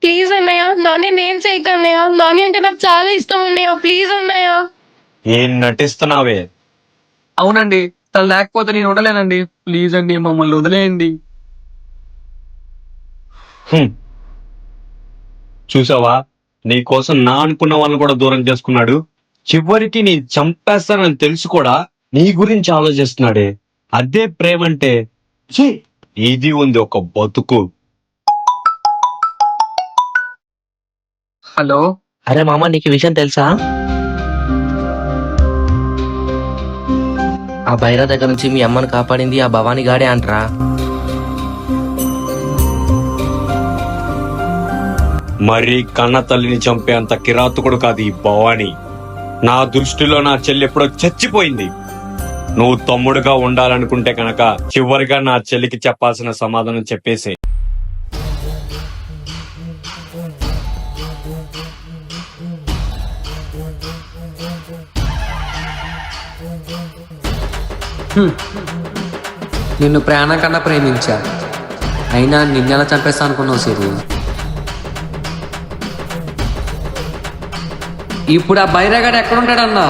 Please అన్నయ్య, నాని నేను చేయకన్నయ్య. నాని అంటే నాకు చాలా ఇష్టం అన్నయ్య. ప్లీజ్ అన్నయ్య. ఏం నటిస్తున్నావే? అవునండి, తను లేకపోతే నేను ఉండలేనండి. ప్లీజ్ అండి, మమ్మల్ని వదిలేయండి. హ్మ్. చూసావా, నీ కోసం నా అనుకున్న వాళ్ళని కూడా దూరం చేసుకున్నాడు. చివరికి నీ చంపేస్తానని తెలుసు కూడా నీ గురించి ఆలోచిస్తున్నాడే. అదే ప్రేమంటే. ఛీ! ఇది ఉంది ఒక బతుకు. హలో. అరే మామ, నీకు ఈ విషయం తెలుసా? ఆ బైరా దగ్గర నుంచి మీ అమ్మని కాపాడింది ఆ భవానీ గాడే అంటరా. మరి కన్న తల్లిని చంపేంత కిరాతకుడు కాదు ఈ భవాని. నా దృష్టిలో నా చెల్లి ఎప్పుడో చచ్చిపోయింది. నువ్వు తమ్ముడుగా ఉండాలనుకుంటే కనుక చివరిగా నా చెల్లికి చెప్పాల్సిన సమాధానం చెప్పేసే. నిన్ను ప్రాణం కన్నా ప్రేమించా, అయినా నిన్నెలా చంపేస్తా అనుకున్నావు సిరి. ఇప్పుడు ఆ బైరాగాడు ఎక్కడుంటాడన్నా?